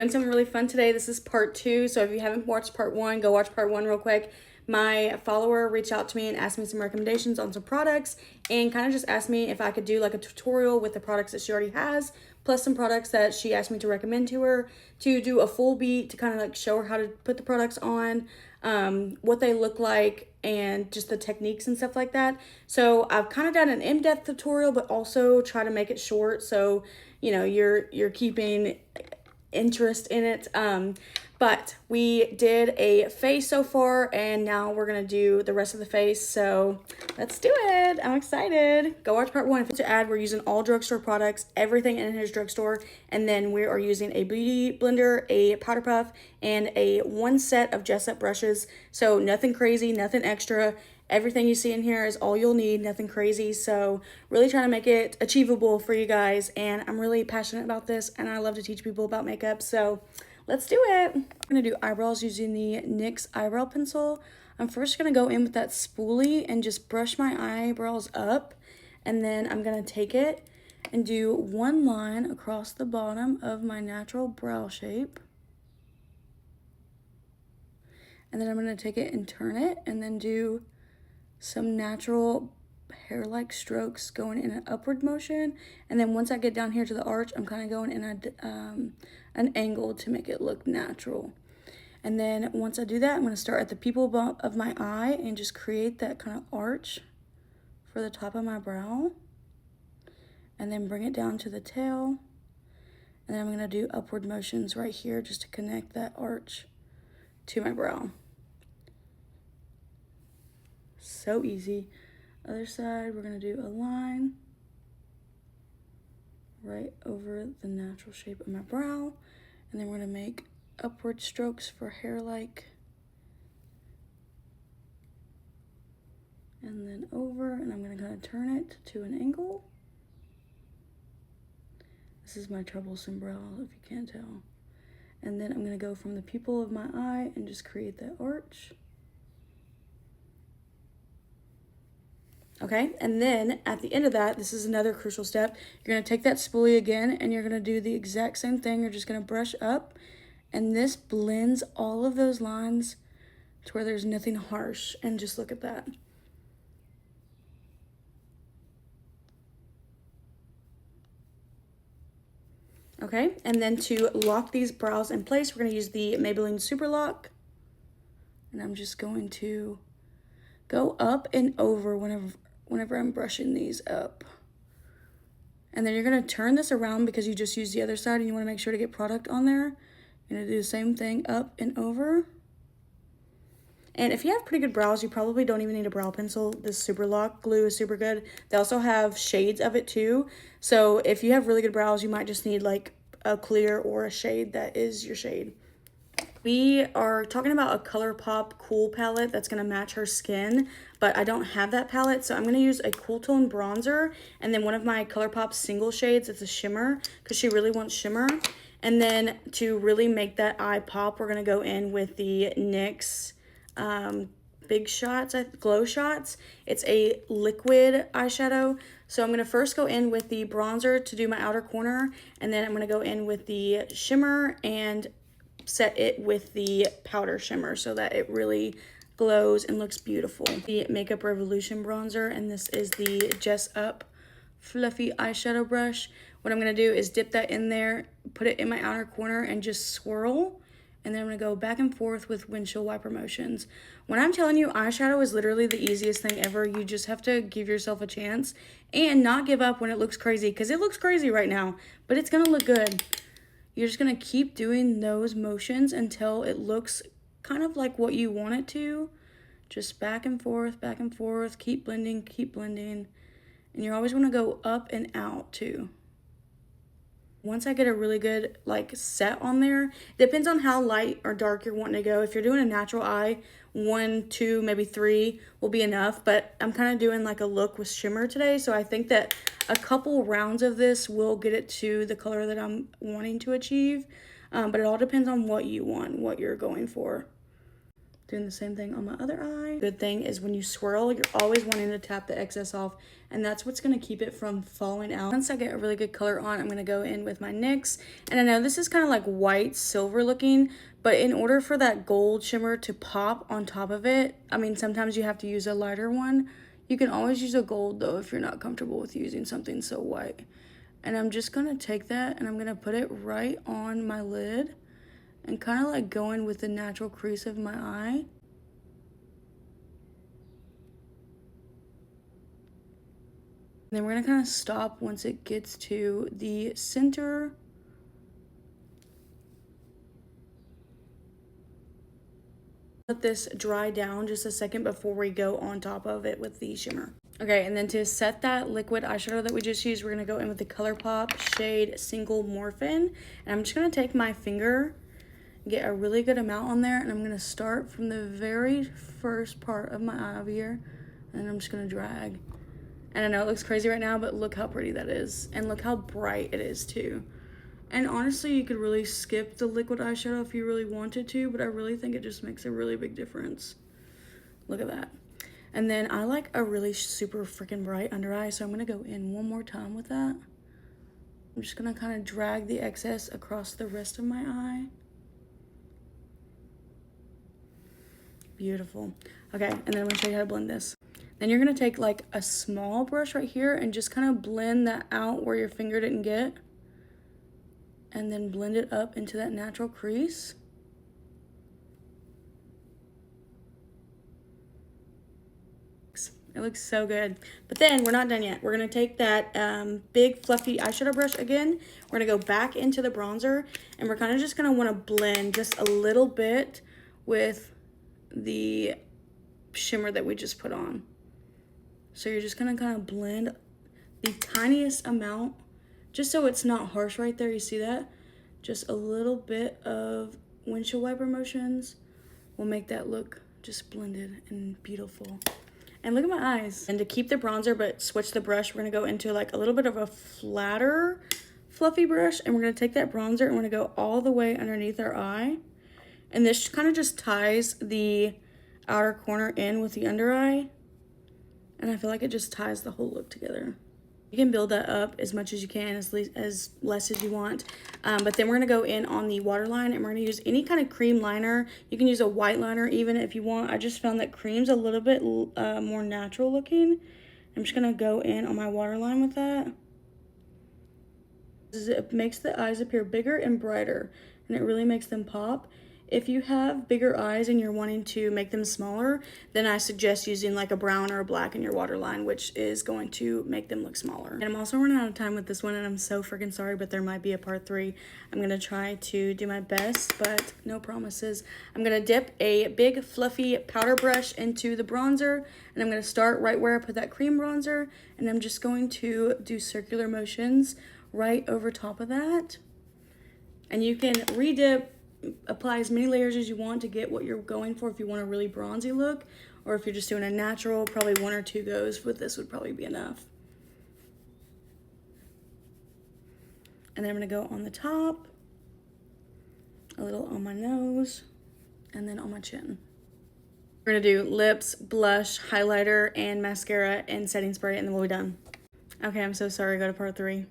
And something really fun today. This is part 2. So if you haven't watched part 1, go watch part 1 real quick. My follower reached out to me and asked me some recommendations on some products and kind of just asked me if I could do like a tutorial with the products that she already has, plus some products that she asked me to recommend to her, to do a full beat to kind of like show her how to put the products on, what they look like, and just the techniques and stuff like that. So I've kind of done an in-depth tutorial, but also try to make it short so you're keeping interest in it. But we did a face so far, and now we're gonna do the rest of the face. So let's do it. I'm excited. Go watch part 1. To add, we're using all drugstore products, everything in his drugstore, and then we are using a beauty blender, a powder puff, and a 1 set of Jessup brushes. So nothing crazy, nothing extra. Everything you see in here is all you'll need, nothing crazy. So really trying to make it achievable for you guys, and I'm really passionate about this, and I love to teach people about makeup. So let's do it. I'm gonna do eyebrows using the NYX eyebrow pencil. I'm first gonna go in with that spoolie and just brush my eyebrows up, and then I'm gonna take it and do 1 line across the bottom of my natural brow shape. And then I'm gonna take it and turn it and then do some natural hair-like strokes going in an upward motion. And then once I get down here to the arch, I'm kind of going in an angle to make it look natural. And then once I do that, I'm going to start at the pupil of my eye and just create that kind of arch for the top of my brow. And then bring it down to the tail. And then I'm going to do upward motions right here just to connect that arch to my brow. So easy. Other side, we're going to do a line right over the natural shape of my brow. And then we're going to make upward strokes for hair-like. And then over, and I'm going to kind of turn it to an angle. This is my troublesome brow, if you can't tell. And then I'm going to go from the pupil of my eye and just create that arch. Okay, and then at the end of that, this is another crucial step. You're gonna take that spoolie again and you're gonna do the exact same thing. You're just gonna brush up, and this blends all of those lines to where there's nothing harsh. And just look at that. Okay, and then to lock these brows in place, we're gonna use the Maybelline Super Lock. And I'm just going to go up and over whenever I'm brushing these up. And then you're gonna turn this around because you just used the other side and you wanna make sure to get product on there. You're gonna do the same thing up and over. And if you have pretty good brows, you probably don't even need a brow pencil. This Super Lock glue is super good. They also have shades of it too. So if you have really good brows, you might just need like a clear or a shade that is your shade. We are talking about a ColourPop Cool palette that's going to match her skin, but I don't have that palette, so I'm going to use a cool tone bronzer and then one of my ColourPop single shades. It's a shimmer because she really wants shimmer. And then to really make that eye pop, we're going to go in with the NYX Big Shots, Glow Shots. It's a liquid eyeshadow. So I'm going to first go in with the bronzer to do my outer corner, and then I'm going to go in with the shimmer and set it with the powder shimmer so that it really glows and looks beautiful. The Makeup Revolution bronzer, and this is the Jessup fluffy eyeshadow brush. What I'm gonna do is dip that in there, put it in my outer corner, and just swirl. And then I'm gonna go back and forth with windshield wiper motions. When I'm telling you, eyeshadow is literally the easiest thing ever. You just have to give yourself a chance and not give up when it looks crazy, because it looks crazy right now, but it's gonna look good. You're just going to keep doing those motions until it looks kind of like what you want it to. Just back and forth, keep blending, And you always want to go up and out too. Once I get a really good like set on there, depends on how light or dark you're wanting to go. If you're doing a natural eye, 1, 2, maybe 3 will be enough, but I'm kind of doing like a look with shimmer today, so I think that a couple rounds of this will get it to the color that I'm wanting to achieve, but it all depends on what you want, what you're going for. Doing the same thing on my other eye. Good thing is when you swirl, you're always wanting to tap the excess off, and that's what's gonna keep it from falling out. Once I get a really good color on, I'm gonna go in with my NYX. And I know this is kind of like white silver looking, but in order for that gold shimmer to pop on top of it, I mean, sometimes you have to use a lighter one. You can always use a gold though if you're not comfortable with using something so white. And I'm just gonna take that and I'm gonna put it right on my lid and kind of like go in with the natural crease of my eye. Then we're gonna kind of stop once it gets to the center. Let this dry down just a second before we go on top of it with the shimmer. Okay, and then to set that liquid eyeshadow that we just used, we're gonna go in with the ColourPop shade Single Morphin. And I'm just gonna take my finger, get a really good amount on there, and I'm gonna start from the very first part of my eye over here, and I'm just gonna drag. And I know it looks crazy right now, but look how pretty that is. And look how bright it is too. And honestly, you could really skip the liquid eyeshadow if you really wanted to, but I really think it just makes a really big difference. Look at that. And then I like a really super freaking bright under eye, so I'm gonna go in one more time with that. I'm just gonna kind of drag the excess across the rest of my eye. Beautiful. Okay, and then I'm gonna show you how to blend this. Then you're gonna take like a small brush right here and just kind of blend that out where your finger didn't get. And then blend it up into that natural crease. It looks so good. But then we're not done yet. We're gonna take that big fluffy eyeshadow brush again. We're gonna go back into the bronzer and we're kind of just gonna wanna blend just a little bit with the shimmer that we just put on. So you're just gonna kind of blend the tiniest amount, just so it's not harsh right there, you see that? Just a little bit of windshield wiper motions will make that look just blended and beautiful. And look at my eyes. And to keep the bronzer but switch the brush, we're gonna go into like a little bit of a flatter, fluffy brush, and we're gonna take that bronzer and we're gonna go all the way underneath our eye. And this kind of just ties the outer corner in with the under eye. And I feel like it just ties the whole look together. You can build that up as much as you can, as less as you want. But then we're gonna go in on the waterline and we're gonna use any kind of cream liner. You can use a white liner even if you want. I just found that cream's a little bit more natural looking. I'm just gonna go in on my waterline with that. It makes the eyes appear bigger and brighter, and it really makes them pop. If you have bigger eyes and you're wanting to make them smaller, then I suggest using like a brown or a black in your waterline, which is going to make them look smaller. And I'm also running out of time with this one, and I'm so freaking sorry, but there might be a part 3. I'm gonna try to do my best, but no promises. I'm gonna dip a big fluffy powder brush into the bronzer, and I'm gonna start right where I put that cream bronzer, and I'm just going to do circular motions right over top of that. And you can re-dip, apply as many layers as you want to get what you're going for if you want a really bronzy look, or if you're just doing a natural, probably 1 or 2 goes with this would probably be enough. And then I'm gonna go on the top, a little on my nose, and then on my chin. We're gonna do lips, blush, highlighter, and mascara and setting spray, and then we'll be done. Okay, I'm so sorry, go to part 3.